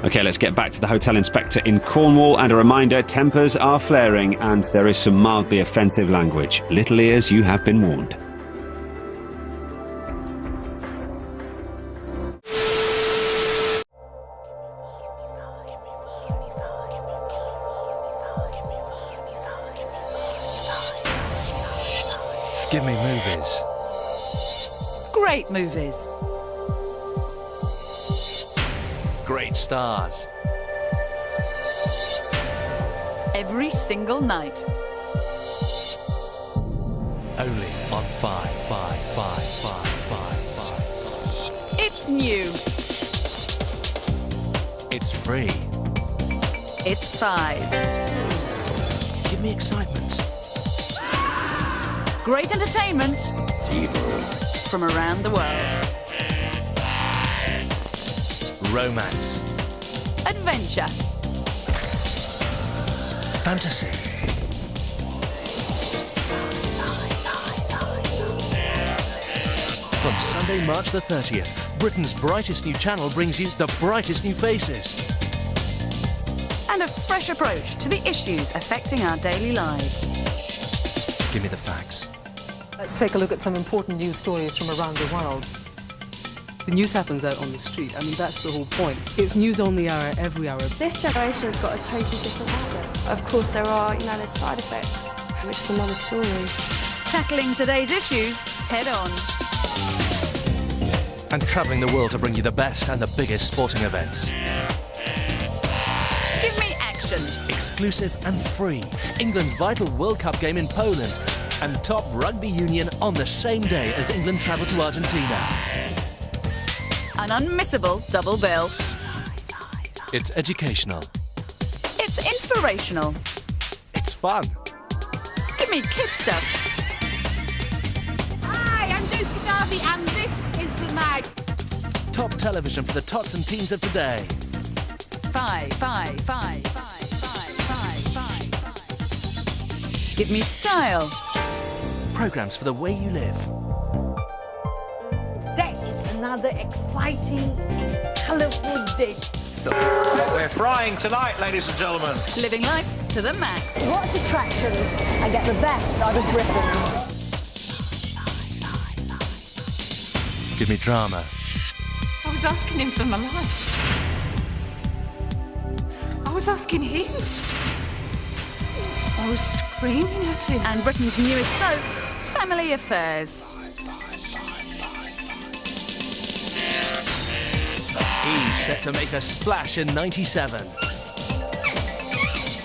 OK, let's get back to the hotel inspector in Cornwall, and a reminder, tempers are flaring and there is some mildly offensive language. Little ears, you have been warned. Give me movies. Great movies. Great stars. Every single night. Only on 5. It's new. It's free. It's 5. Give me excitement. Great entertainment from around the world. Romance. Adventure. Fantasy. From Sunday, March the 30th, Britain's brightest new channel brings you the brightest new faces. And a fresh approach to the issues affecting our daily lives. Give me the facts. Let's take a look at some important news stories from around the world. The news happens out on the street. I mean, that's the whole point. It's news on the hour, every hour. This generation's got a totally different outlook. Of course, there are, there's side effects, which is another story. Tackling today's issues head on. And travelling the world to bring you the best and the biggest sporting events. Give me action. Exclusive and free. England's vital World Cup game in Poland. And top rugby union on the same day as England travel to Argentina. An unmissable double bill. It's educational. It's inspirational. It's fun. Give me kids stuff. Hi, I'm Josie Darby and this is The Mag. Top television for the tots and teens of today. 5. Give me style. Programmes for the way you live. That is another exciting and colourful dish. We're frying tonight, ladies and gentlemen. Living life to the max. Watch attractions and get the best out of Britain. Give me drama. I was asking him for my life. I was asking him. I was screaming at him. And Britain's newest soap, Family Affairs. He's set to make a splash in '97.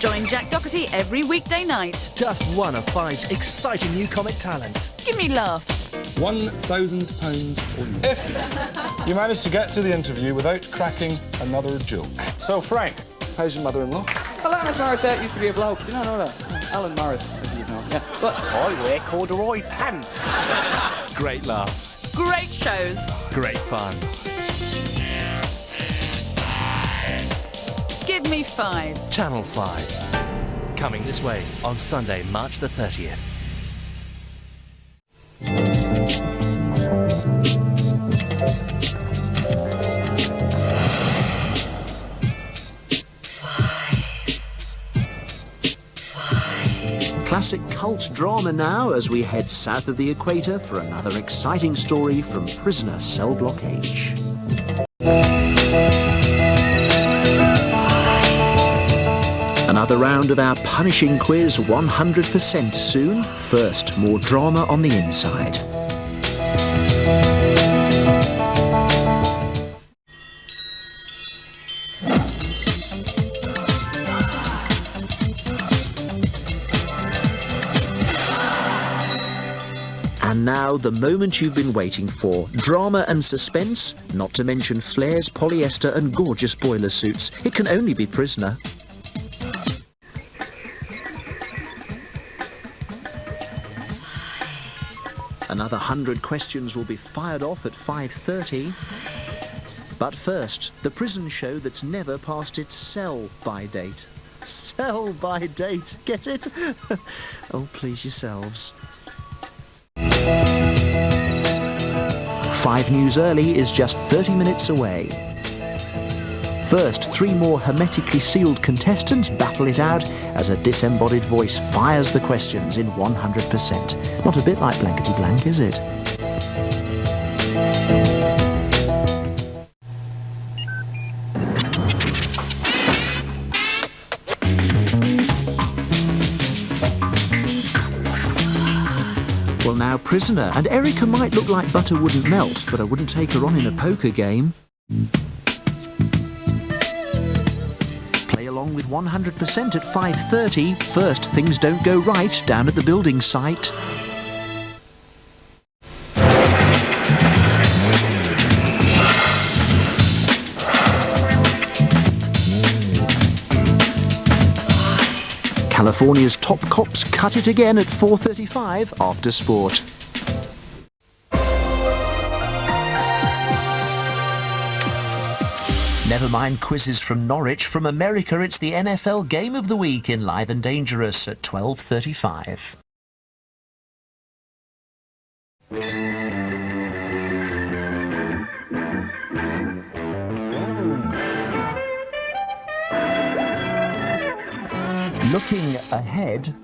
Join Jack Doherty every weekday night. Just one of 5's exciting new comic talents. Give me laughs. £1,000 for you. If you manage to get through the interview without cracking another joke. So, Frank, how's your mother-in-law? Alanis Morissette used to be a bloke. Do you not know that? Alan Morris, as you know. Yeah. But I wear corduroy pants. Great laughs. Great shows. Great fun. Give me 5. Channel 5. Coming this way on Sunday, March the 30th. Classic cult drama now as we head south of the equator for another exciting story from prisoner cell block H. Another round of our punishing quiz 100% soon. First, more drama on the inside. And now, the moment you've been waiting for. Drama and suspense, not to mention flares, polyester and gorgeous boiler suits. It can only be Prisoner. Another 100 questions will be fired off at 5:30. But first, the prison show that's never passed its sell-by date. Sell-by date, get it? Oh, please yourselves. 5 News Early is just 30 minutes away. First, 3 more hermetically sealed contestants battle it out as a disembodied voice fires the questions in 100%. Not a bit like blankety blank, is it? Well, now prisoner, and Erica might look like butter wouldn't melt, but I wouldn't take her on in a poker game. Play along with 100% at 5:30. First, things don't go right down at the building site. California's top cops cut it again at 4:35 after sport. Never mind quizzes from Norwich. From America, it's the NFL Game of the Week in Live and Dangerous at 12:35. Looking ahead,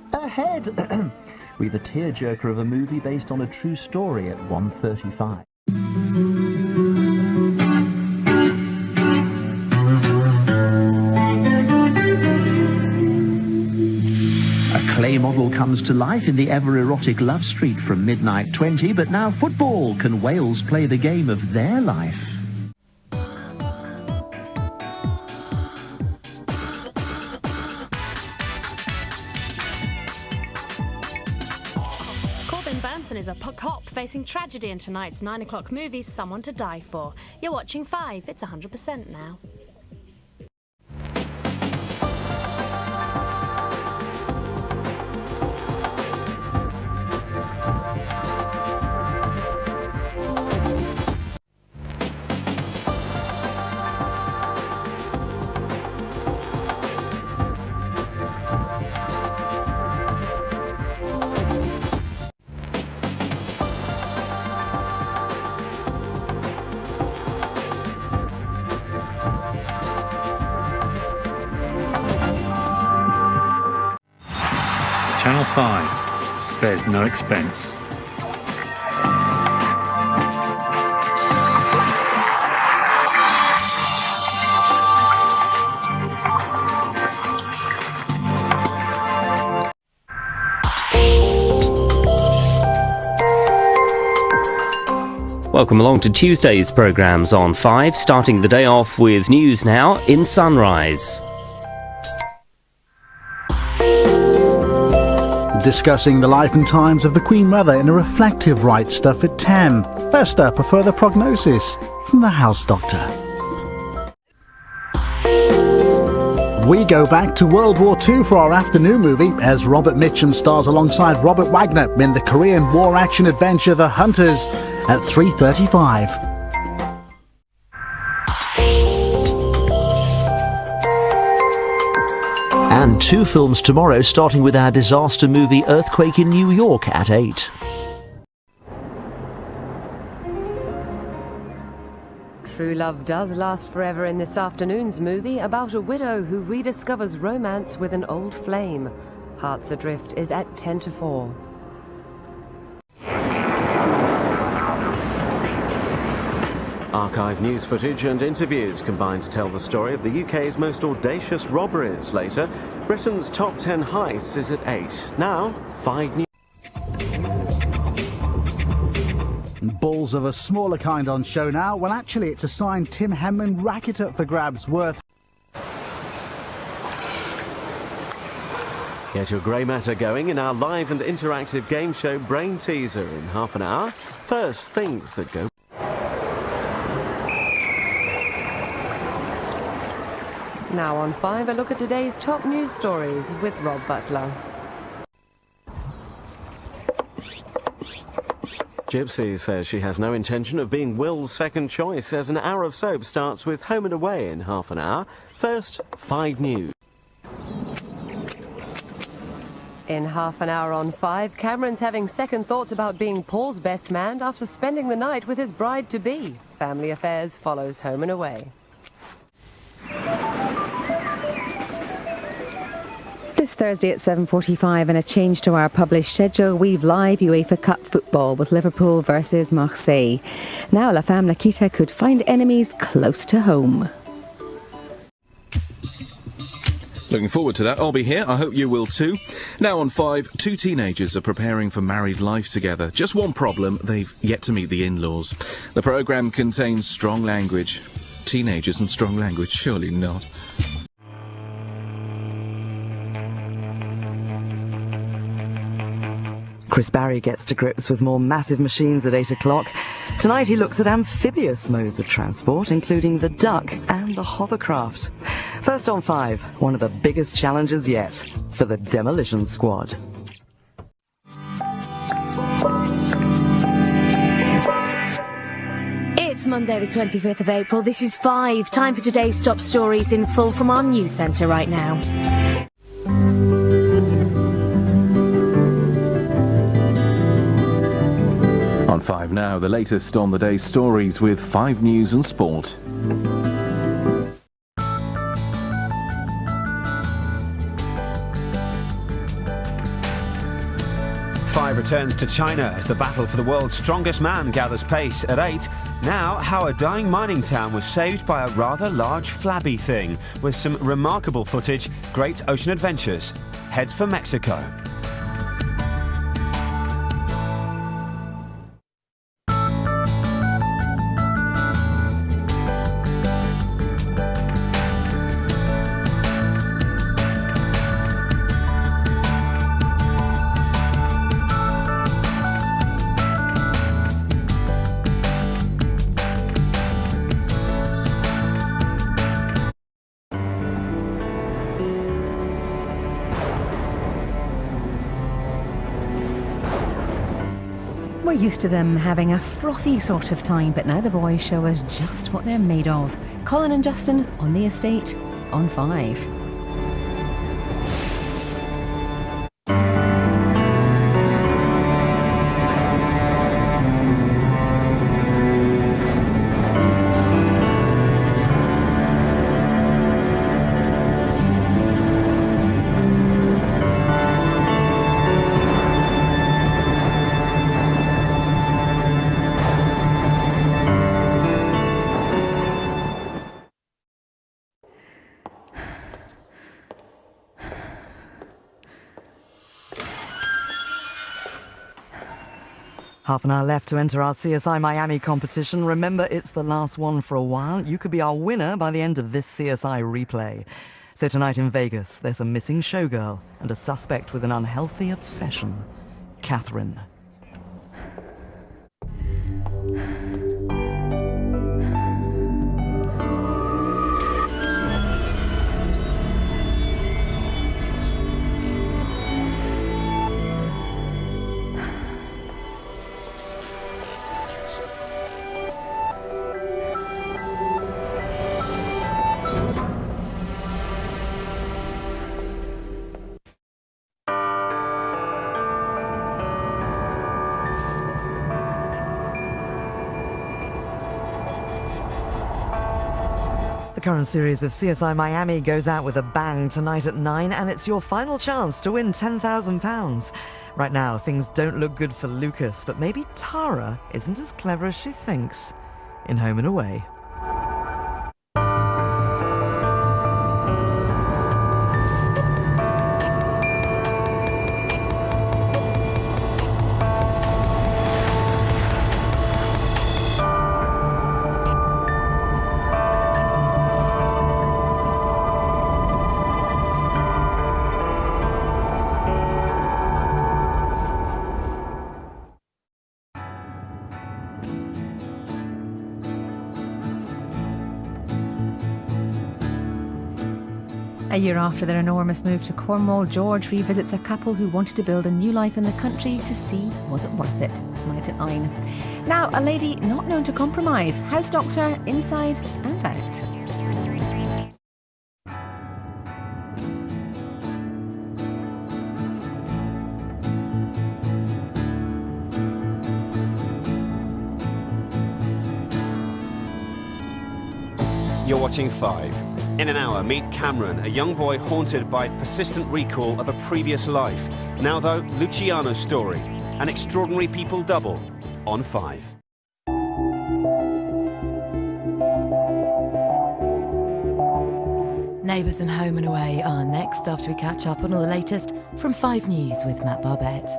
with a tearjerker of a movie based on a true story at 1:35. A clay model comes to life in the ever-erotic Love Street from midnight 20, but now football. Can Wales play the game of their life? Is a cop facing tragedy in tonight's 9 o'clock movie Someone to Die For. You're watching 5, it's 100% now. Channel 5 spares no expense. Welcome along to Tuesday's programmes on 5, starting the day off with news now in Sunrise. Discussing the life and times of the Queen Mother in a reflective right stuff at 10. First up, a further prognosis from the House Doctor. We go back to World War II for our afternoon movie as Robert Mitchum stars alongside Robert Wagner in the Korean war action adventure The Hunters at 3:35. And 2 films tomorrow, starting with our disaster movie Earthquake in New York at 8. True love does last forever in this afternoon's movie about a widow who rediscovers romance with an old flame. Hearts Adrift is at 10 to 4. Archive news footage and interviews combine to tell the story of the UK's most audacious robberies. Later, Britain's top 10 heists is at 8. Now, 5 news. Balls of a smaller kind on show now. Well, actually, it's a signed Tim Henman racket up for grabs worth. Get your grey matter going in our live and interactive game show Brain Teaser in half an hour. First, things that go. Now on 5, a look at today's top news stories with Rob Butler. Gypsy says she has no intention of being Will's second choice as an hour of soap starts with Home and Away in half an hour. First, 5 news. In half an hour on 5, Cameron's having second thoughts about being Paul's best man after spending the night with his bride-to-be. Family Affairs follows Home and Away. Thursday at 7:45 and a change to our published schedule. We've live UEFA Cup football with Liverpool versus Marseille. Now La Femme Nikita could find enemies close to home. Looking forward to that. I'll be here. I hope you will too. Now on 5, 2 teenagers are preparing for married life together. Just one problem, they've yet to meet the in-laws. The programme contains strong language. Teenagers and strong language, surely not. Chris Barry gets to grips with more massive machines at 8 o'clock. Tonight he looks at amphibious modes of transport, including the duck and the hovercraft. First on 5, one of the biggest challenges yet for the Demolition Squad. It's Monday the 25th of April. This is 5. Time for today's top stories in full from our news centre right now. On 5 now, the latest on the day's stories with 5 News and Sport. Five returns to China as the battle for the world's strongest man gathers pace at 8. Now, how a dying mining town was saved by a rather large flabby thing. With some remarkable footage, great ocean adventures. Heads for Mexico. We're used to them having a frothy sort of time, but now the boys show us just what they're made of. Colin and Justin on the estate on 5. Half an hour left to enter our CSI Miami competition. Remember, it's the last one for a while. You could be our winner by the end of this CSI replay. So tonight in Vegas, there's a missing showgirl and a suspect with an unhealthy obsession. Catherine. The current series of CSI Miami goes out with a bang tonight at 9, and it's your final chance to win £10,000. Right now, things don't look good for Lucas, but maybe Tara isn't as clever as she thinks in Home and Away. A year after their enormous move to Cornwall, George revisits a couple who wanted to build a new life in the country to see was it worth it. Tonight at 9. Now, a lady not known to compromise. House doctor inside and out. You're watching 5. In an hour, meet Cameron, a young boy haunted by persistent recall of a previous life. Now, though, Luciano's story, an extraordinary people double, on 5. Neighbours and Home and Away are next after we catch up on all the latest from 5 News with Matt Barbette.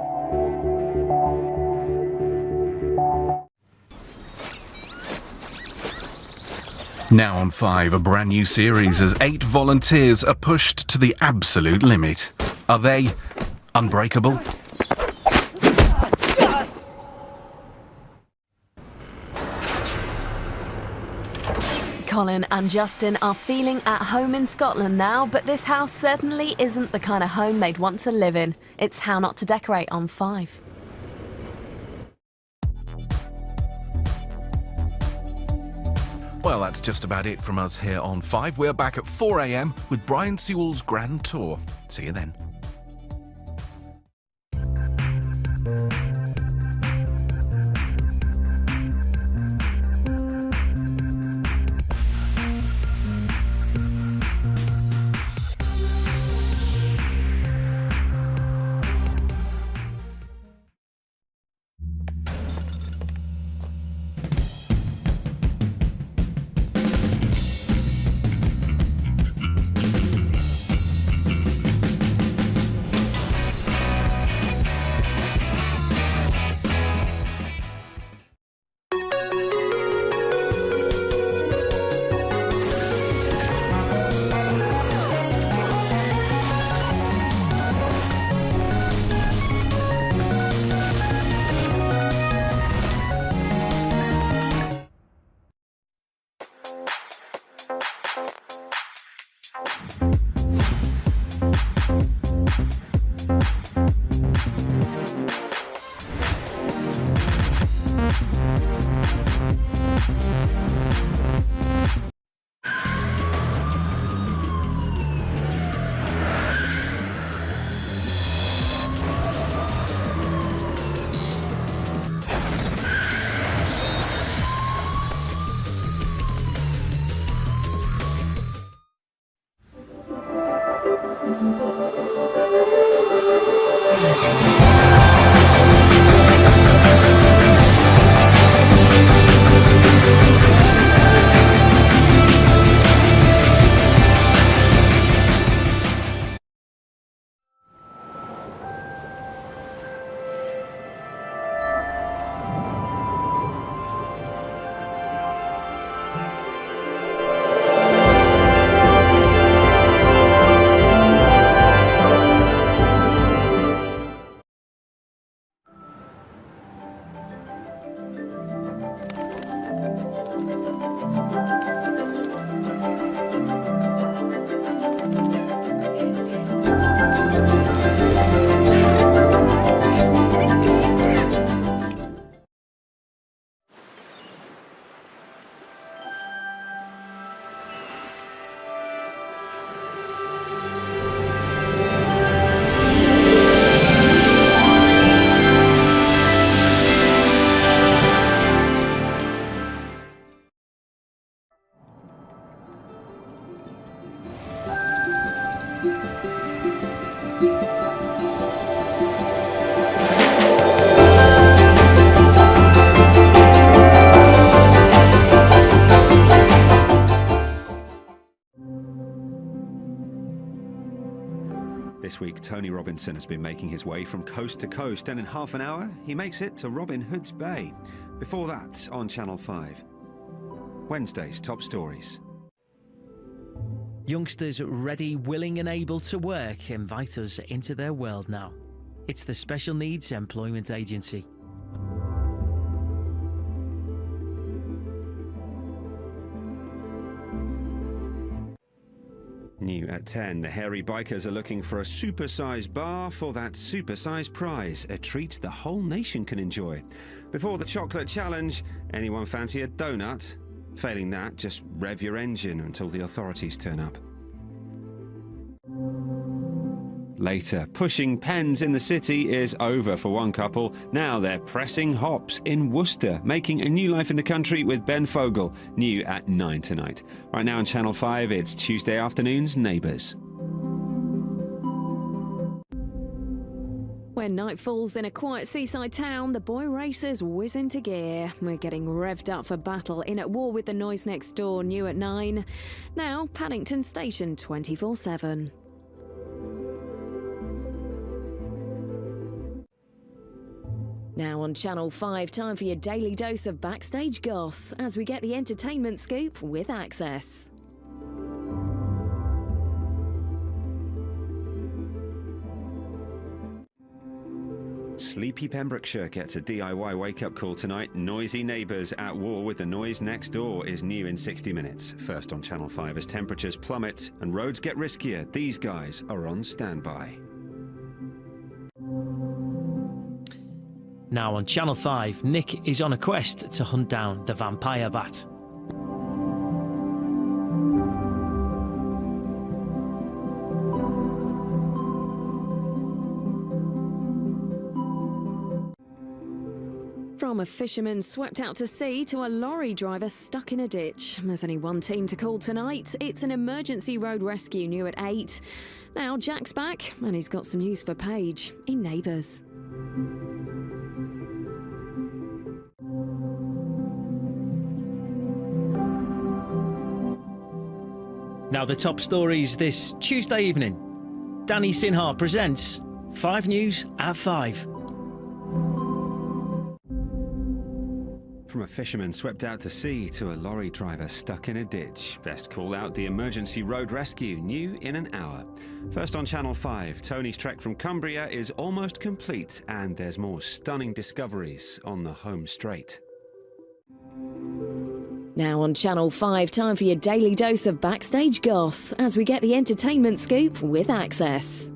Now on 5, a brand new series as 8 volunteers are pushed to the absolute limit. Are they unbreakable? Colin and Justin are feeling at home in Scotland now, but this house certainly isn't the kind of home they'd want to live in. It's How Not to Decorate on 5. Well, that's just about it from us here on 5. We're back at 4 a.m. with Brian Sewell's Grand Tour. See you then. This week, Tony Robinson has been making his way from coast to coast, and in half an hour, he makes it to Robin Hood's Bay. Before that, on Channel 5, Wednesday's top stories. Youngsters ready, willing and able to work invite us into their world now. It's the Special Needs Employment Agency. New at 10, the hairy bikers are looking for a super-sized bar for that super-sized prize, a treat the whole nation can enjoy. Before the chocolate challenge, anyone fancy a donut? Failing that, just rev your engine until the authorities turn up. later. Pushing pens in the city is over for one couple. Now they're pressing hops in Worcester, making a new life in the country with Ben Fogle, new at 9 tonight. Right now on Channel 5, it's Tuesday afternoon's Neighbours. When night falls in a quiet seaside town, the boy racers whiz into gear. We're getting revved up for battle in At War with the Noise Next Door, new at 9. Now, Paddington Station 24/7. Now on Channel 5, time for your daily dose of backstage goss as we get the entertainment scoop with Access. Sleepy Pembrokeshire gets a DIY wake-up call tonight. Noisy neighbours at war with the noise next door is new in 60 minutes. First on Channel 5 as temperatures plummet and roads get riskier. These guys are on standby. Now on Channel 5, Nick is on a quest to hunt down the vampire bat. From a fisherman swept out to sea to a lorry driver stuck in a ditch. There's only one team to call tonight. It's an emergency road rescue new at 8. Now Jack's back and he's got some news for Paige in Neighbours. Now the top stories this Tuesday evening. Danny Sinha presents 5 News at 5. From a fisherman swept out to sea to a lorry driver stuck in a ditch. Best call out the emergency road rescue, new in an hour. First on Channel 5, Tony's trek from Cumbria is almost complete and there's more stunning discoveries on the home straight. Now on Channel 5, time for your daily dose of backstage goss as we get the entertainment scoop with Access.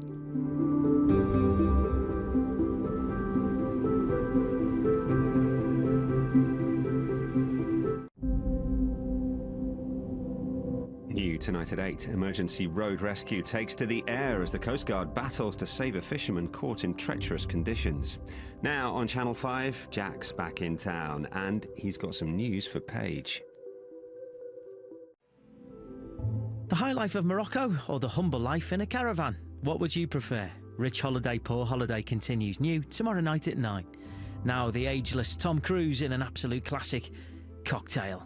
New tonight at 8, emergency road rescue takes to the air as the Coast Guard battles to save a fisherman caught in treacherous conditions. Now on Channel 5, Jack's back in town and he's got some news for Paige. The high life of Morocco or the humble life in a caravan? What would you prefer? Rich holiday, poor holiday continues new tomorrow night at 9. Now the ageless Tom Cruise in an absolute classic, Cocktail.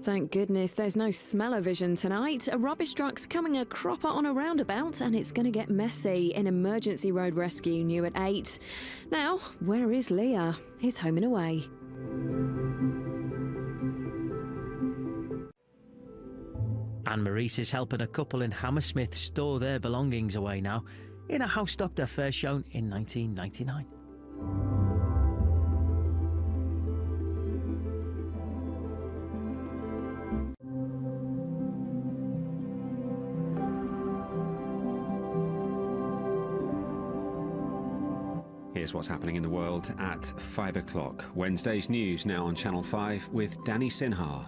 Thank goodness there's no smell-o-vision tonight. A rubbish truck's coming a cropper on a roundabout and it's going to get messy in emergency road rescue new at 8. Now, where is Leah? He's home and away. Anne Maurice is helping a couple in Hammersmith store their belongings away now in a house doctor first shown in 1999. Here's what's happening in the world at 5 o'clock. Wednesday's news now on Channel 5 with Danny Sinha.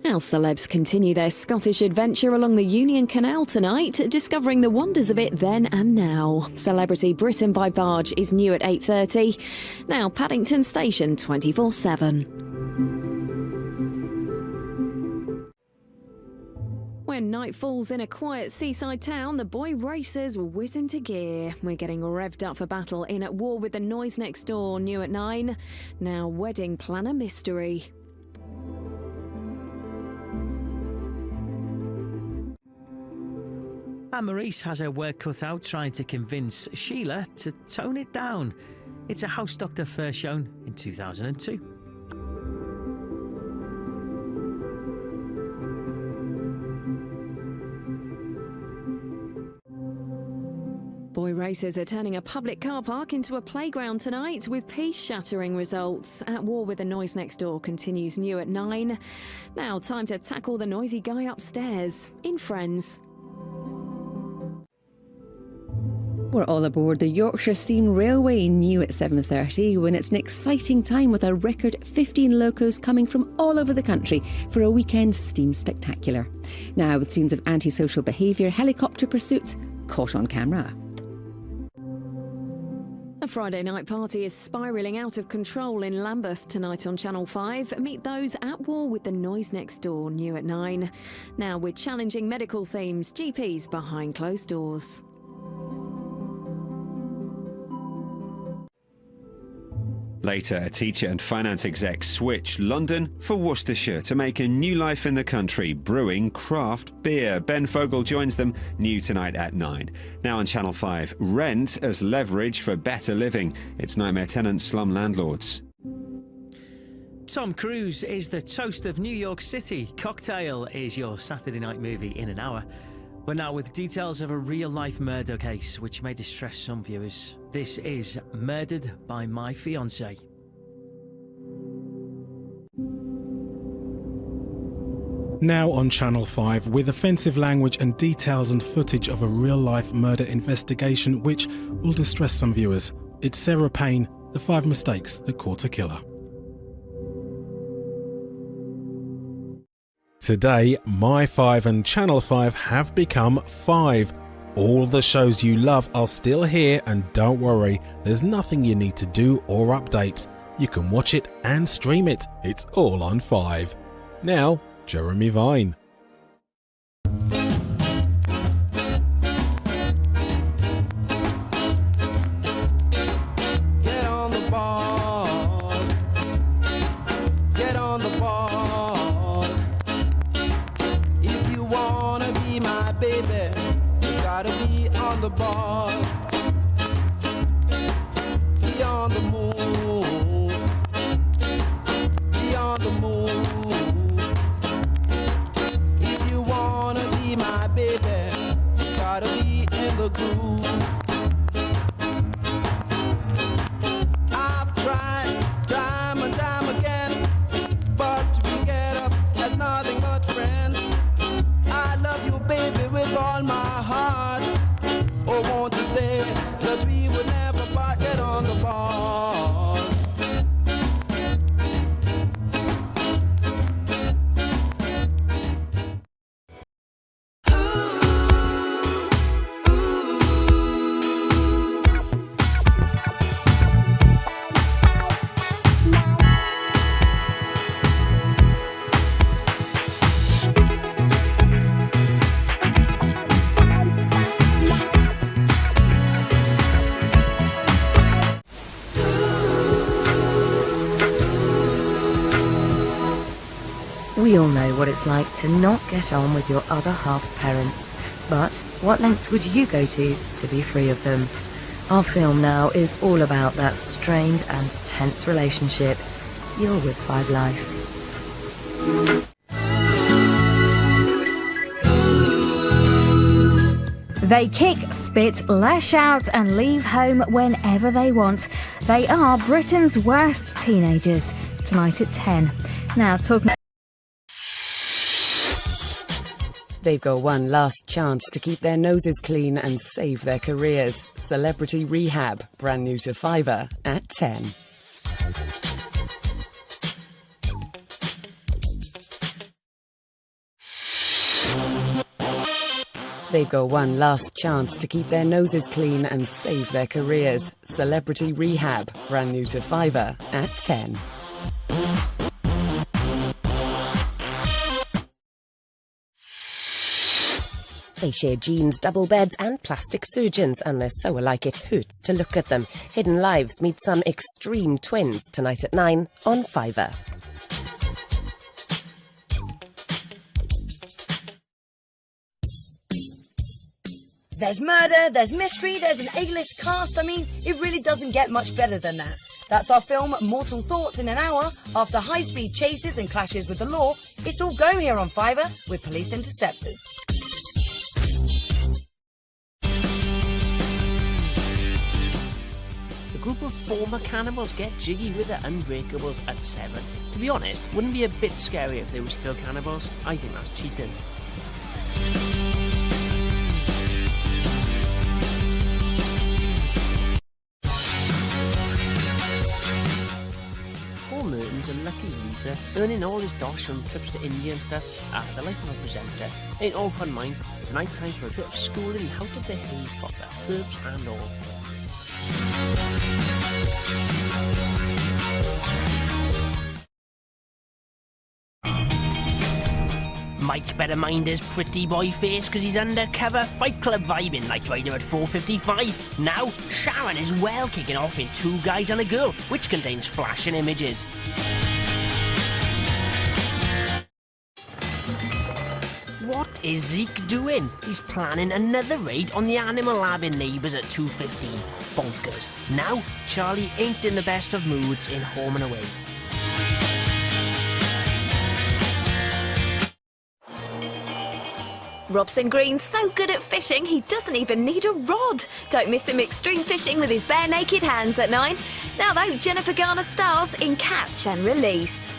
Our celebs continue their Scottish adventure along the Union Canal tonight, discovering the wonders of it then and now. Celebrity Britain by Barge is new at 8:30. Now Paddington Station 24/7. When night falls in a quiet seaside town, the boy racers whiz into gear. We're getting revved up for battle in At War with the Noise Next Door, new at 9. Now wedding planner mystery. Anne Maurice has her work cut out trying to convince Sheila to tone it down. It's a house doctor first shown in 2002. Boy racers are turning a public car park into a playground tonight with peace-shattering results. At War with the Noise Next Door continues new at 9. Now time to tackle the noisy guy upstairs in Friends. We're all aboard the Yorkshire Steam Railway, new at 7:30, when it's an exciting time with a record 15 locos coming from all over the country for a weekend steam spectacular. Now with scenes of antisocial behaviour, helicopter pursuits, caught on camera. A Friday night party is spiralling out of control in Lambeth tonight on Channel 5. Meet those at war with the noise next door, new at 9. Now with challenging medical themes, GPs behind closed doors. Later, a teacher and finance exec switch London for Worcestershire to make a new life in the country, brewing craft beer. Ben Fogle joins them, new tonight at 9. Now on Channel 5, rent as leverage for better living. It's nightmare tenants, slum landlords. Tom Cruise is the toast of New York City. Cocktail is your Saturday night movie in an hour. But now with details of a real-life murder case which may distress some viewers. This is Murdered by My Fiancé. Now on Channel 5 with offensive language and details and footage of a real-life murder investigation which will distress some viewers. It's Sarah Payne, The 5 Mistakes That Caught a Killer. Today, My 5 and Channel 5 have become 5. All the shows you love are still here, and don't worry, there's nothing you need to do or update. You can watch it and stream it. It's all on 5. Now, Jeremy Vine. Get on the ball. Get on the ball. If you wanna be my baby, you gotta be on the ball. Be on the move. Be on the move. If you wanna be my baby, you gotta be in the groove. I've tried time and time again, but to get up as nothing but friends. I love you, baby, with all my heart. Oh, won't you say that we would never part? Get on the ball. We all know what it's like to not get on with your other half parents. But what lengths would you go to be free of them? Our film now is all about that strained and tense relationship. You're with 5 Life. They kick, spit, lash out and leave home whenever they want. They are Britain's worst teenagers. Tonight at 10. Now talking... They've got one last chance to keep their noses clean and save their careers. Celebrity Rehab, brand new to Fiverr at 10. They've got one last chance to keep their noses clean and save their careers. Celebrity Rehab, brand new to Fiverr at 10. They share jeans, double beds and plastic surgeons, and they're so alike it hurts to look at them. Hidden Lives meet some extreme twins tonight at 9 on Fiverr. There's murder, there's mystery, there's an A-list cast. I mean, it really doesn't get much better than that. That's our film, Mortal Thoughts, in an hour. After high-speed chases and clashes with the law, it's all go here on Fiverr with Police Interceptors. A group of former cannibals get jiggy with the Unbreakables at 7. To be honest, wouldn't it be a bit scary if they were still cannibals? I think that's cheating. a lucky loser, earning all his dosh from trips to India and stuff. The life of a presenter ain't all fun, mind. Tonight time for a bit of schooling in how to behave proper, herbs and all. Mike better mind his pretty boy face because he's undercover Fight Club vibing Night Rider at 4:55. Now, Sharon is well kicking off in Two Guys and a Girl, which contains flashing images. What is Zeke doing? He's planning another raid on the animal lab in Neighbours at 2:15. Bonkers. Now, Charlie ain't in the best of moods in Home and Away. Robson Green's so good at fishing, he doesn't even need a rod. Don't miss him extreme fishing with his bare naked hands at 9. Now though, Jennifer Garner stars in Catch and Release.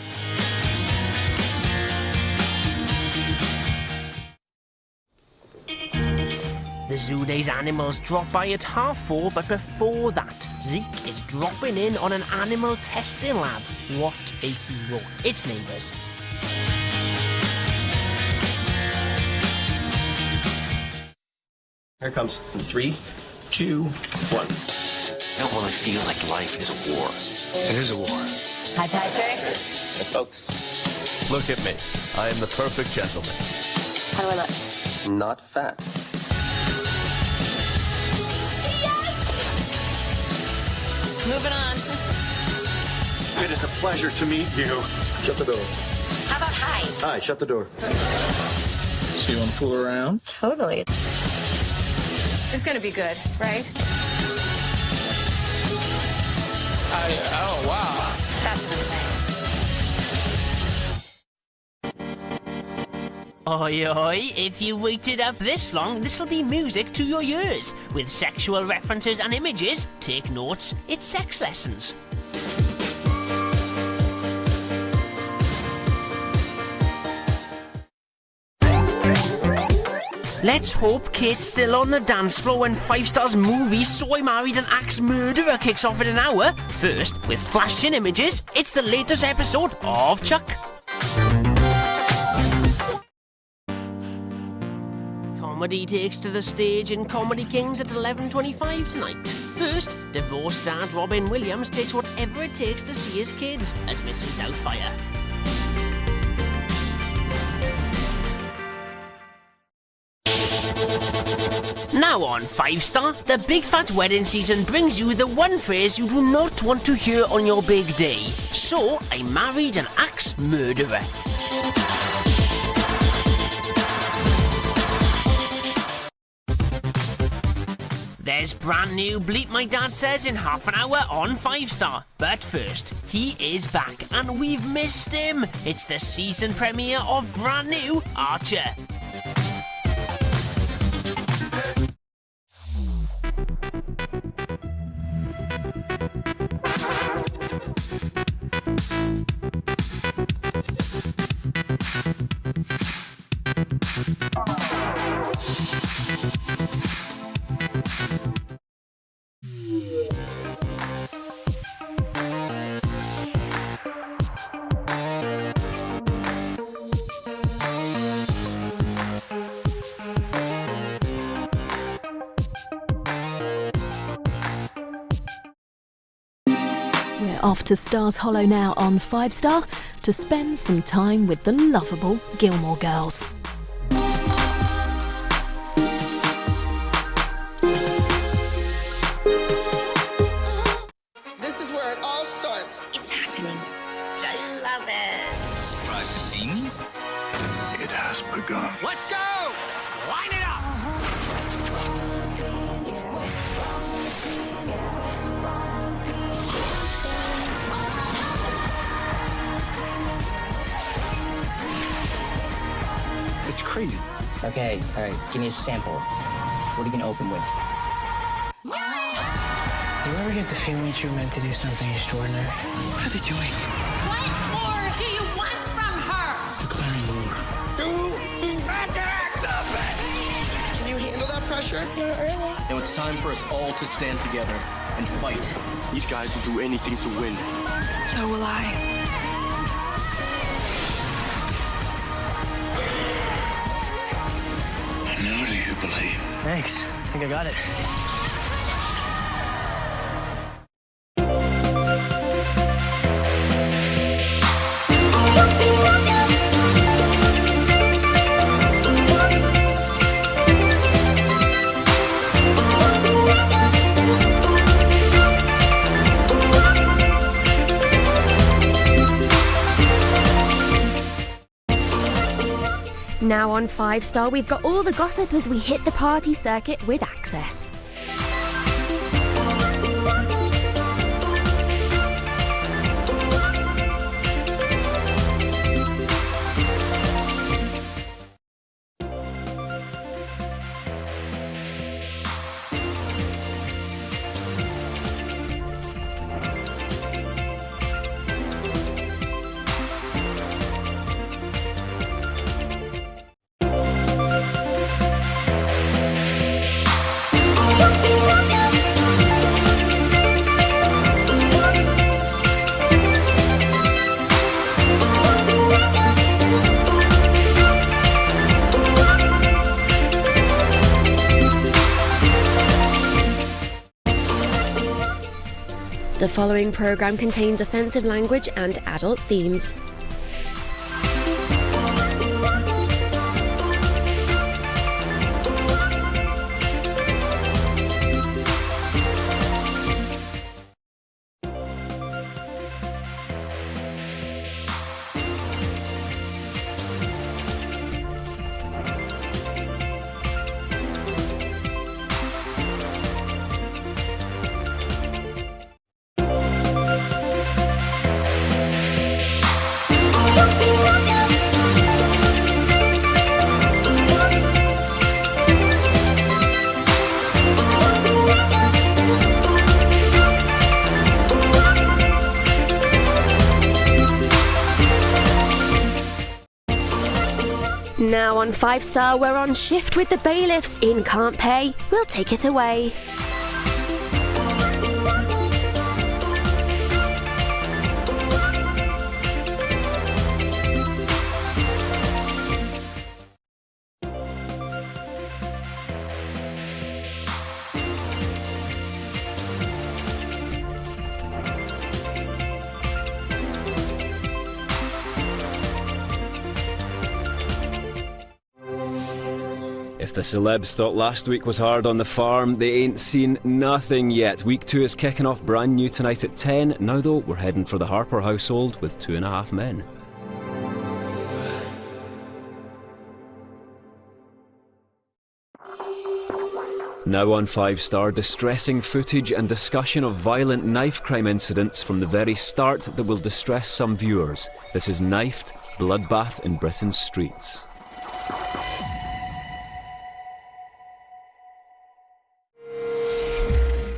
The Zoo Days animals drop by at 4:30, but before that, Zeke is dropping in on an animal testing lab. What a hero. It's Neighbours. Here it comes. In 3, 2, 1. I don't want to feel like life is a war. It is a war. Hi, Patrick. Hey, folks. Look at me. I am the perfect gentleman. How do I look? Not fat. Moving on. It is a pleasure to meet you. Shut the door. How about hi? Hi, shut the door. So you want to fool around? Totally. It's gonna be good, right? Oh, wow. That's what I'm saying. Oi oi, if you waited up this long, this'll be music to your ears. With sexual references and images, take notes, it's sex lessons. Let's hope Kate's still on the dance floor when 5 Star's movie So I Married an Axe Murderer kicks off in an hour. First, with flashing images, it's the latest episode of Chuck. Comedy takes to the stage in Comedy Kings at 11:25 tonight. First, divorced dad Robin Williams takes whatever it takes to see his kids as Mrs. Doubtfire. Now on 5 Star, the Big Fat Wedding season brings you the one phrase you do not want to hear on your big day. So, I married an axe murderer. There's brand new Bleep My Dad Says in half an hour on 5 Star. But first, he is back and we've missed him. It's the season premiere of brand new Archer. We're off to Stars Hollow now on 5 Star to spend some time with the lovable Gilmore Girls. This is where it all starts. It's happening. I love it. Surprised to see me? It has begun. Let's go! Line it up! It's crazy. Okay, all right, give me a sample. What are you gonna open with? Do you ever get the feeling that you're meant to do something extraordinary? What are they doing? What more do you want from her? Declaring war. Stop it! Can you handle that pressure? Not really. Now it's time for us all to stand together and fight. These guys will do anything to win. So will I. believe. Thanks. I think I got it. Now on 5 Star, we've got all the gossip as we hit the party circuit with Access. The following programme contains offensive language and adult themes. Now on 5 Star, we're on shift with the bailiffs in Can't Pay. We'll take it away. If the celebs thought last week was hard on the farm, they ain't seen nothing yet. Week 2 is kicking off brand new tonight at 10. Now though, we're heading for the Harper household with 2.5 men. Now on 5 Star, distressing footage and discussion of violent knife crime incidents from the very start that will distress some viewers. This is Knifed, Bloodbath in Britain's Streets.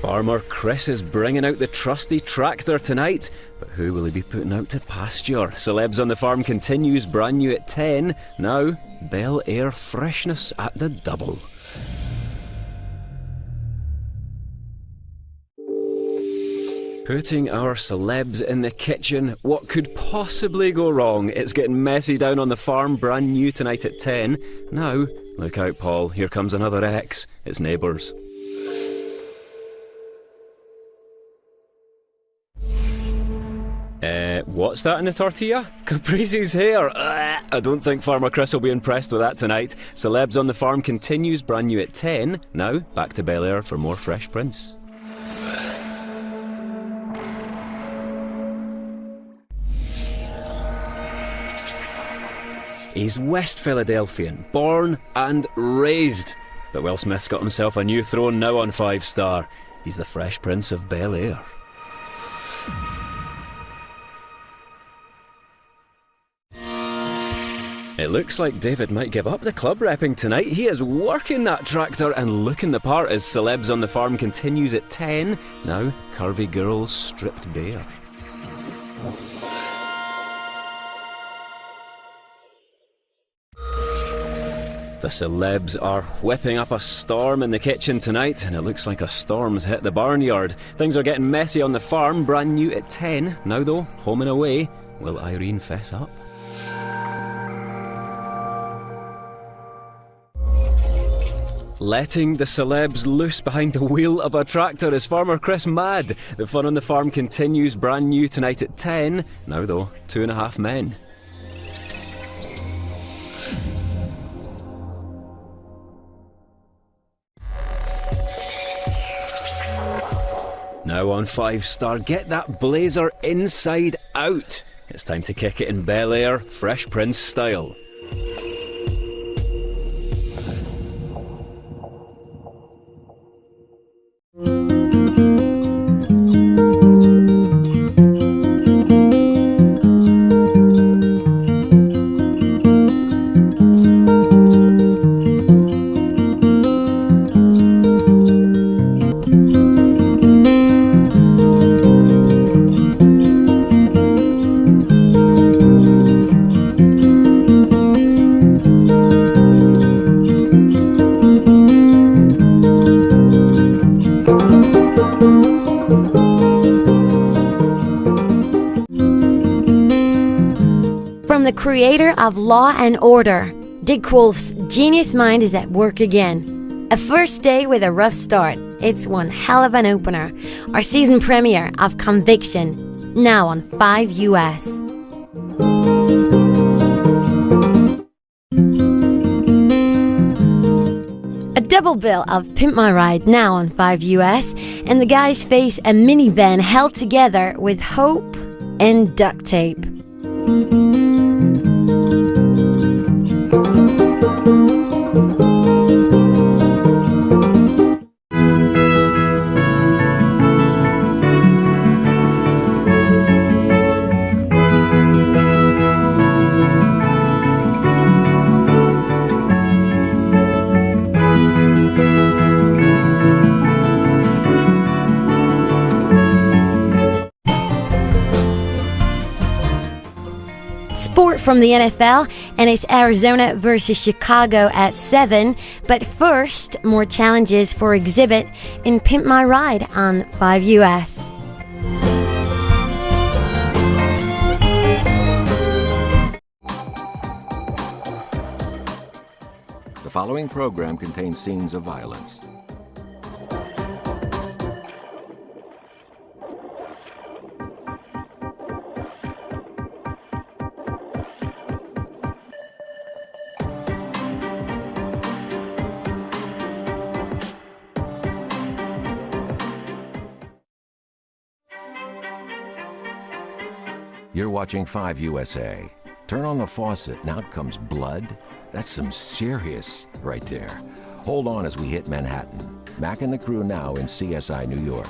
Farmer Chris is bringing out the trusty tractor tonight, but who will he be putting out to pasture? Celebs on the Farm continues, brand new at 10. Now, Bel Air freshness at the double. Putting our celebs in the kitchen, what could possibly go wrong? It's getting messy down on the farm, brand new tonight at 10. Now, look out Paul, here comes another X. It's Neighbours. What's that in the tortilla? Caprice's hair! I don't think Farmer Chris will be impressed with that tonight. Celebs on the Farm continues, brand new at 10. Now, back to Bel Air for more Fresh Prince. He's West Philadelphian, born and raised. But Will Smith's got himself a new throne now on 5 Star. He's the Fresh Prince of Bel Air. It looks like David might give up the club repping tonight. He is working that tractor and looking the part as Celebs on the Farm continues at 10. Now, curvy girls stripped bare. The celebs are whipping up a storm in the kitchen tonight, and it looks like a storm's hit the barnyard. Things are getting messy on the farm, brand new at 10. Now though, home and away, will Irene fess up? Letting the celebs loose behind the wheel of a tractor is Farmer Chris mad. The fun on the farm continues, brand new tonight at 10. Now though, 2.5 Men. Now on 5 Star, get that blazer inside out. It's time to kick it in Bel Air, Fresh Prince style. From the creator of Law and Order, Dick Wolf's genius mind is at work again. A first day with a rough start. It's one hell of an opener. Our season premiere of Conviction, now on 5 US. A double bill of Pimp My Ride, now on 5 US, and the guys face a minivan held together with hope and duct tape. Sport from the NFL, and it's Arizona versus Chicago at 7. But first, more challenges for Exhibit in Pimp My Ride on 5 US. The following program contains scenes of violence. You're watching 5 USA. Turn on the faucet and out comes blood. That's some serious right there. Hold on as we hit Manhattan. Mac and the crew now in CSI New York.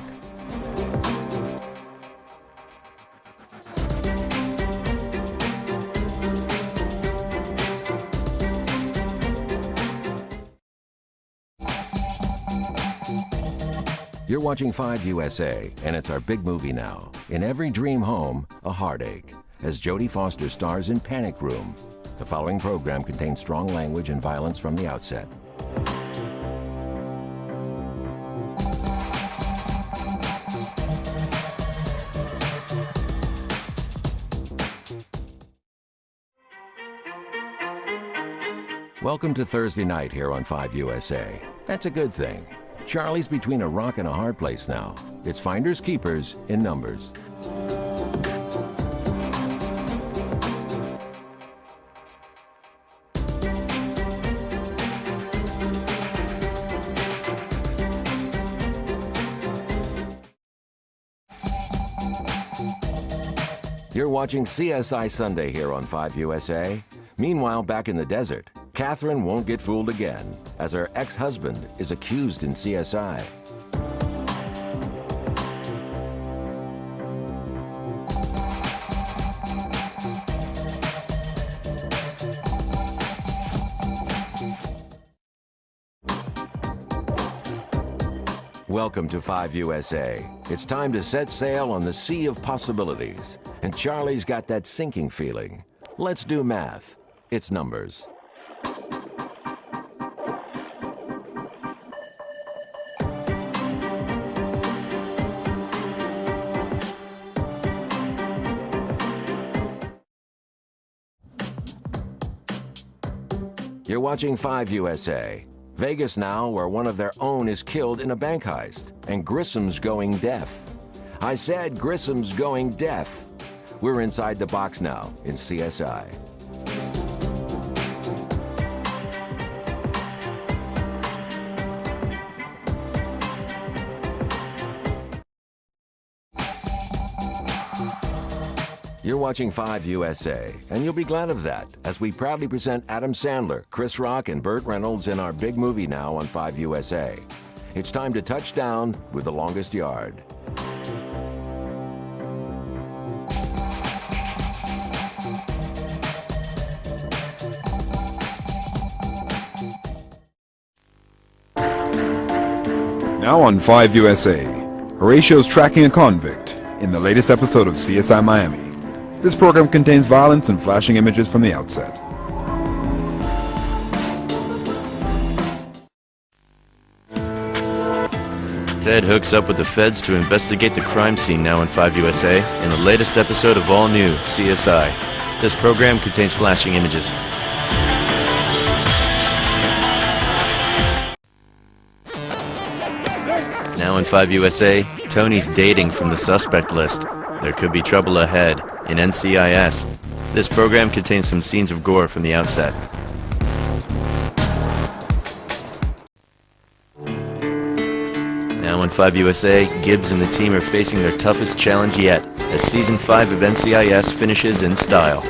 You're watching 5 USA, and it's our big movie now. In every dream home, a heartache, as Jodie Foster stars in Panic Room. The following program contains strong language and violence from the outset. Welcome to Thursday night here on 5 USA. That's a good thing. Charlie's between a rock and a hard place now. It's finders keepers in numbers. You're watching CSI Sunday here on 5 USA. Meanwhile, back in the desert, Catherine won't get fooled again, as her ex-husband is accused in CSI. Welcome to 5 USA. It's time to set sail on the sea of possibilities. And Charlie's got that sinking feeling. Let's do math. It's numbers. You're watching 5 USA. Vegas now, where one of their own is killed in a bank heist, and Grissom's going deaf. I said Grissom's going deaf. We're inside the box now in CSI. You're watching 5 USA, and you'll be glad of that, as we proudly present Adam Sandler, Chris Rock, and Burt Reynolds in our big movie now on 5 USA. It's time to touch down with The Longest Yard. Now on 5 USA, Horatio's tracking a convict in the latest episode of CSI Miami. This program contains violence and flashing images from the outset. Ted hooks up with the feds to investigate the crime scene now on 5 USA in the latest episode of all new CSI. This program contains flashing images. Now in 5 USA, Tony's dating from the suspect list. There could be trouble ahead in NCIS. This program contains some scenes of gore from the outset. Now on 5 USA, Gibbs and the team are facing their toughest challenge yet as Season 5 of NCIS finishes in style.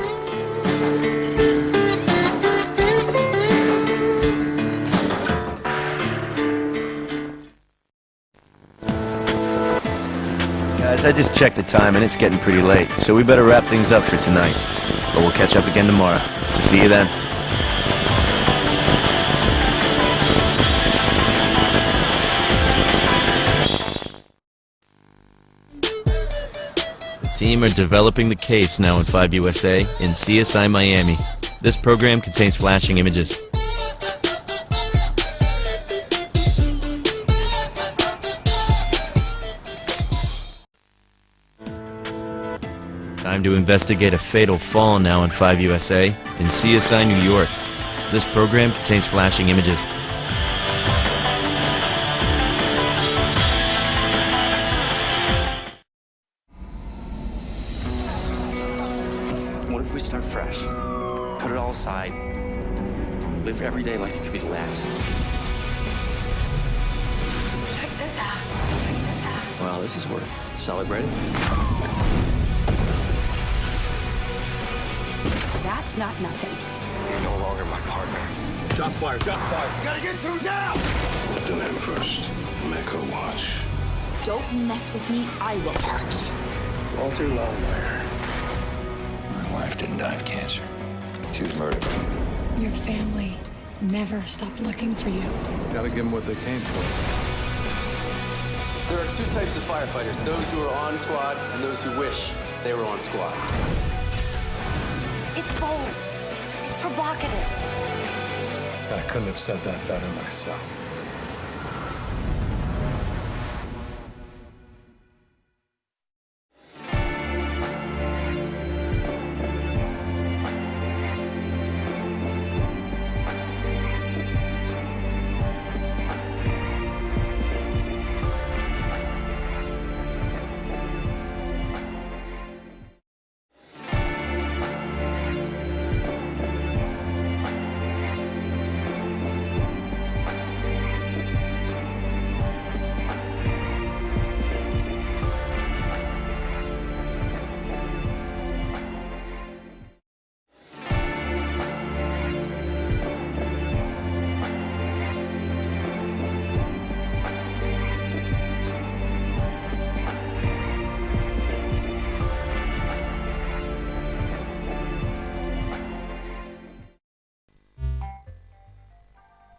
Guys, I just checked the time and it's getting pretty late, so we better wrap things up for tonight. But we'll catch up again tomorrow, so see you then. The team are developing the case now in 5 USA in CSI Miami. This program contains flashing images. Time to investigate a fatal fall now on 5 USA in CSI New York. This program contains flashing images. What if we start fresh? Put it all aside. Live every day like it could be the last. Check this out. Check this out. Well, this is worth celebrating. That's not nothing. You're no longer my partner. Shots fired, shots fired. You gotta get through now! Do him first. Make her watch. Don't mess with me, I will. Fox. Walter Longmire. My wife didn't die of cancer. She was murdered. Your family never stopped looking for you. Gotta give them what they came for. There are two types of firefighters, those who are on squad and those who wish they were on squad. It's bold. It's provocative. I couldn't have said that better myself.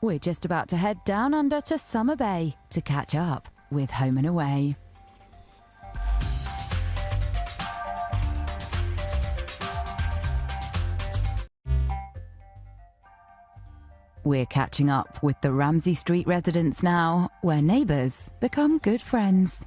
We're just about to head down under to Summer Bay to catch up with Home and Away. We're catching up with the Ramsey Street residents now, where neighbours become good friends.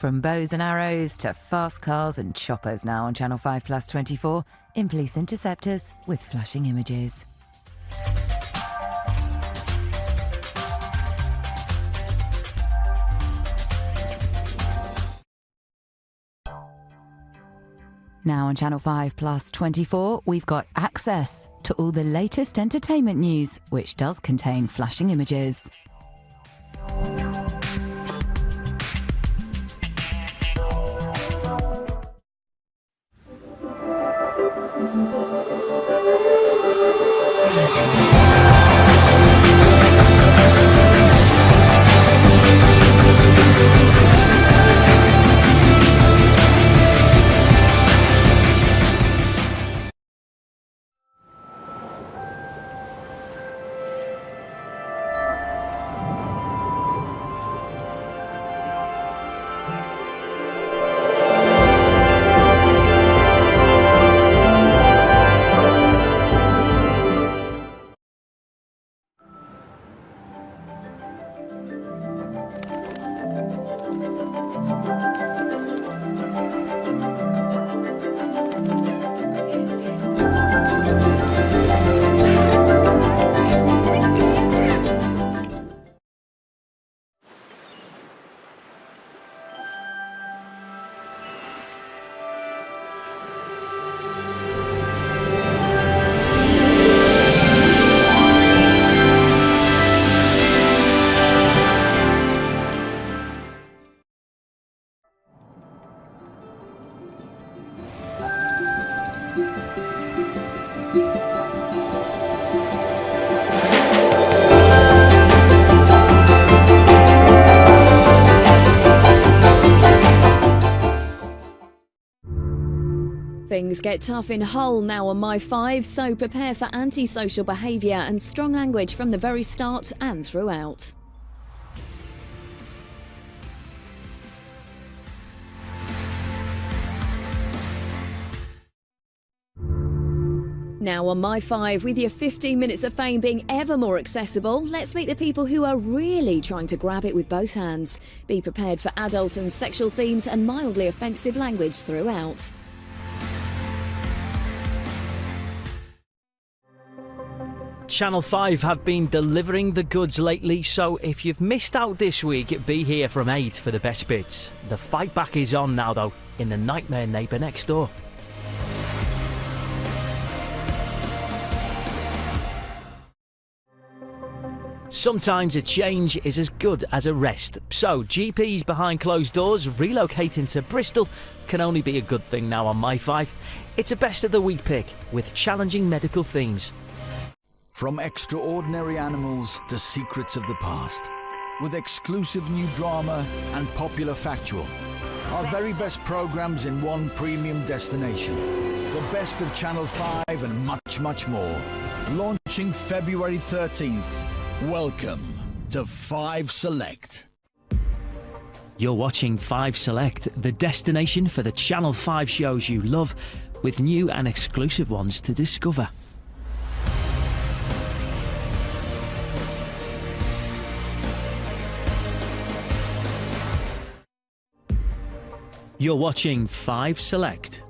From bows and arrows to fast cars and choppers now on Channel 5 Plus 24 in police interceptors with flashing images. Now on Channel 5 Plus 24, we've got access to all the latest entertainment news, which does contain flashing images. Things get tough in Hull now on My 5, so prepare for antisocial behaviour and strong language from the very start and throughout. Now on My 5, with your 15 minutes of fame being ever more accessible, let's meet the people who are really trying to grab it with both hands. Be prepared for adult and sexual themes and mildly offensive language throughout. Channel 5 have been delivering the goods lately, so if you've missed out this week, be here from 8 for the best bits. The fight back is on now though, in The Nightmare Neighbour Next Door. Sometimes a change is as good as a rest, so GPs behind closed doors relocating to Bristol can only be a good thing now on My 5. It's a best of the week pick with challenging medical themes. From extraordinary animals to secrets of the past, with exclusive new drama and popular factual. Our very best programmes in one premium destination. The best of Channel 5 and much, much more. Launching February 13th. Welcome to 5 Select. You're watching 5 Select, the destination for the Channel 5 shows you love, with new and exclusive ones to discover. You're watching 5 Select.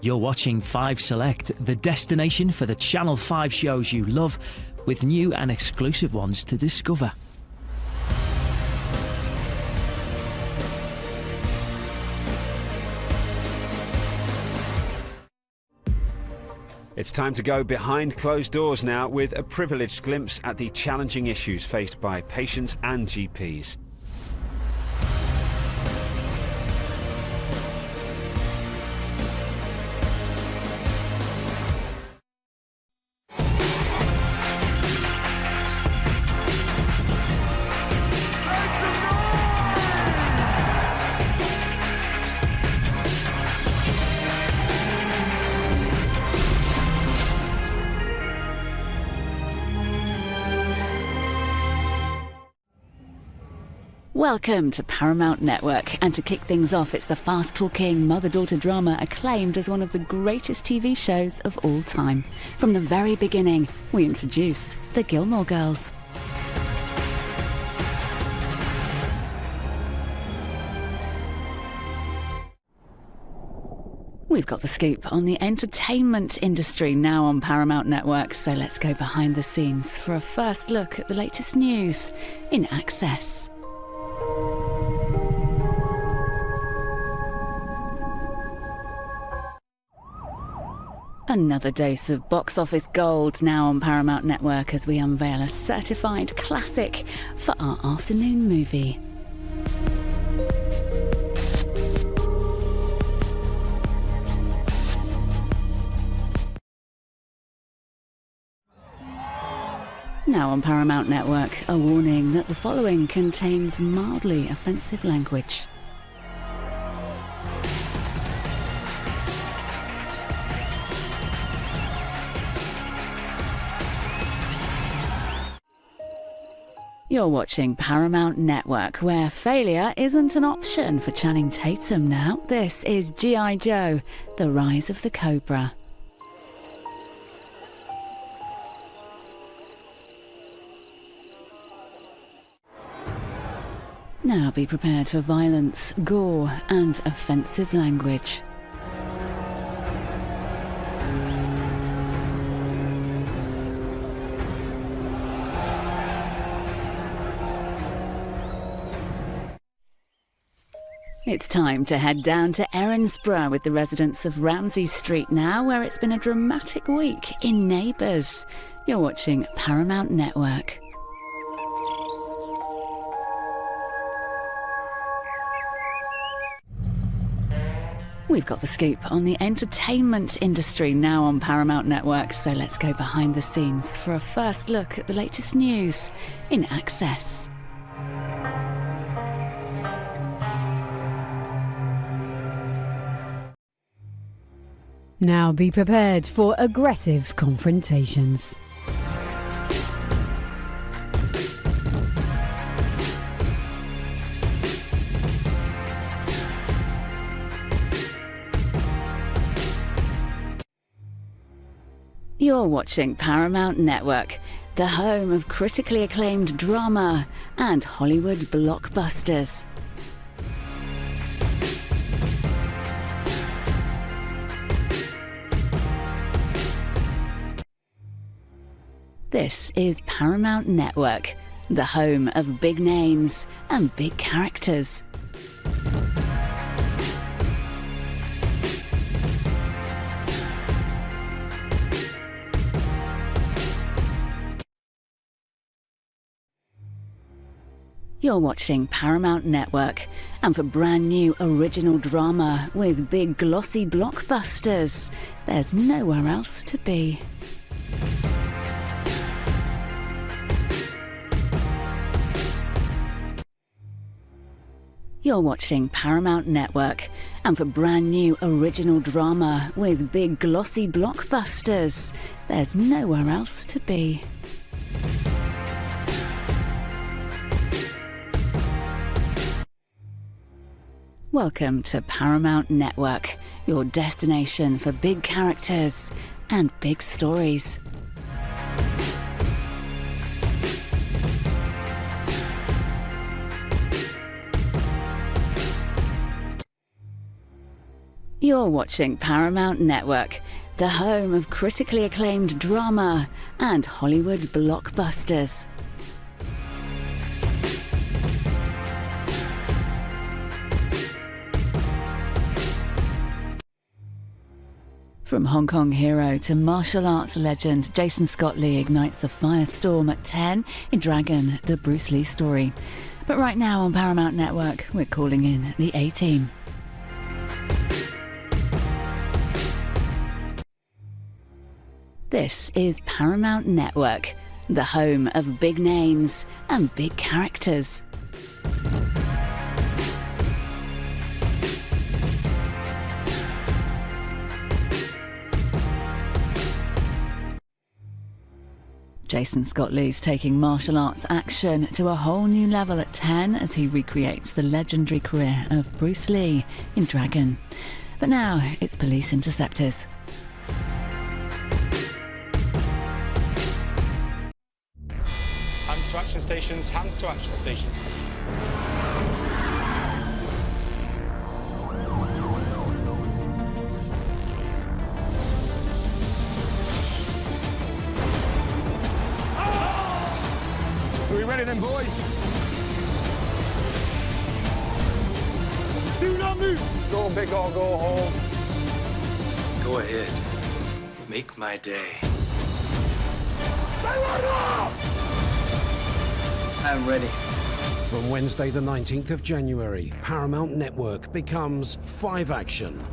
You're watching 5 Select, the destination for the Channel 5 shows you love, with new and exclusive ones to discover. It's time to go behind closed doors now with a privileged glimpse at the challenging issues faced by patients and GPs. Welcome to Paramount Network, and to kick things off, it's the fast-talking mother-daughter drama acclaimed as one of the greatest TV shows of all time. From the very beginning, we introduce the Gilmore Girls. We've got the scoop on the entertainment industry now on Paramount Network, so let's go behind the scenes for a first look at the latest news in Access. Another dose of box office gold now on Paramount Network as we unveil a certified classic for our afternoon movie. Now on Paramount Network, a warning that the following contains mildly offensive language. You're watching Paramount Network, where failure isn't an option for Channing Tatum now. This is G.I. Joe, The Rise of the Cobra. Now be prepared for violence, gore, and offensive language. It's time to head down to Erinsborough with the residents of Ramsay Street now, where it's been a dramatic week in Neighbours. You're watching Paramount Network. We've got the scoop on the entertainment industry now on Paramount Network, so let's go behind the scenes for a first look at the latest news in Access. Now be prepared for aggressive confrontations. You're watching Paramount Network, the home of critically acclaimed drama and Hollywood blockbusters. This is Paramount Network, the home of big names and big characters. You're watching Paramount Network, and for brand new original drama with big glossy blockbusters, there's nowhere else to be. You're watching Paramount Network, and for brand new original drama with big glossy blockbusters, there's nowhere else to be. Welcome to Paramount Network, your destination for big characters and big stories. You're watching Paramount Network, the home of critically acclaimed drama and Hollywood blockbusters. From Hong Kong hero to martial arts legend, Jason Scott Lee ignites a firestorm at 10 in Dragon, the Bruce Lee story. But right now on Paramount Network, we're calling in the A-Team. This is Paramount Network, the home of big names and big characters. Jason Scott Lee's taking martial arts action to a whole new level at 10 as he recreates the legendary career of Bruce Lee in Dragon. But now it's police interceptors. Hands to action stations, hands to action stations. Are we ready then, boys? Do not move! Go big or go home. Go ahead. Make my day. I'm ready. From Wednesday the 19th of January, Paramount Network becomes 5 Action.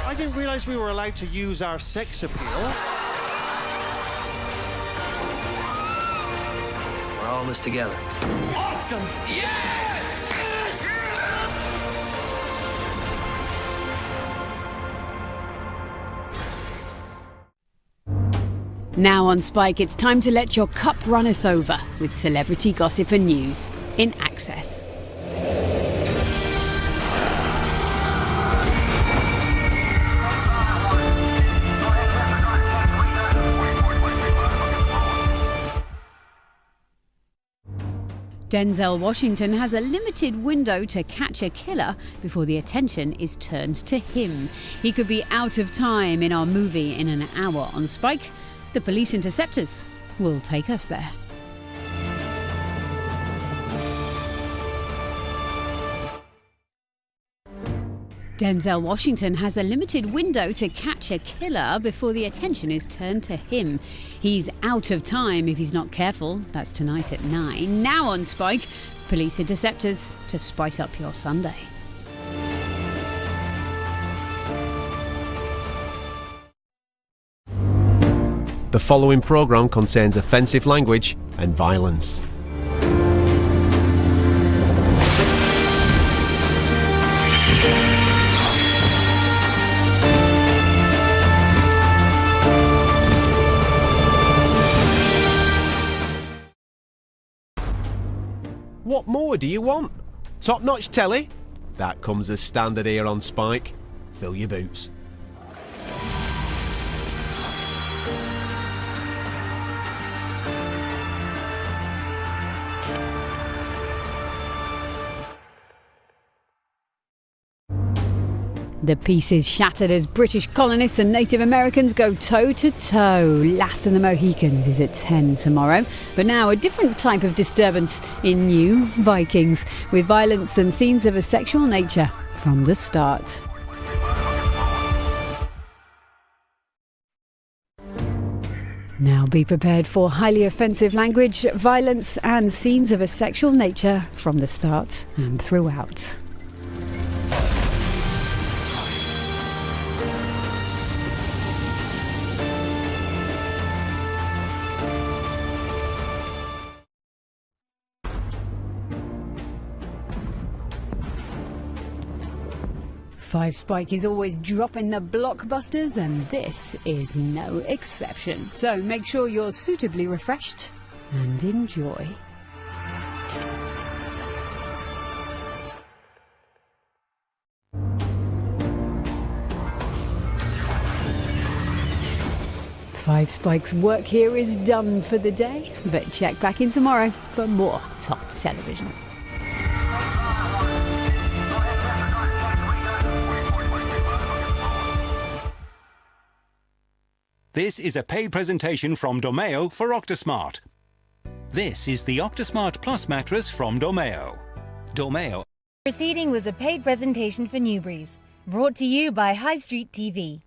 I didn't realise we were allowed to use our sex appeal. We're all in this together. Awesome! Yes! Now on Spike, it's time to let your cup runneth over with celebrity gossip and news in Access. Denzel Washington has a limited window to catch a killer before the attention is turned to him. He could be out of time in our movie in an hour on Spike. The police interceptors will take us there. Denzel Washington has a limited window to catch a killer before the attention is turned to him. He's out of time if he's not careful. That's tonight at 9. Now on Spike, police interceptors to spice up your Sunday. The following programme contains offensive language and violence. What more do you want? Top-notch telly? That comes as standard here on Spike. Fill your boots. The peace is shattered as British colonists and Native Americans go toe-to-toe. Last of the Mohicans is at 10 tomorrow. But now a different type of disturbance in New Vikings, with violence and scenes of a sexual nature from the start. Now be prepared for highly offensive language, violence and scenes of a sexual nature from the start and throughout. Five Spike is always dropping the blockbusters, and this is no exception. So make sure you're suitably refreshed and enjoy. Five Spike's work here is done for the day, but check back in tomorrow for more top television. This is a paid presentation from Domeo for Octosmart. This is the Octosmart Plus mattress from Domeo. Domeo. Proceeding was a paid presentation for Newbury's, brought to you by High Street TV.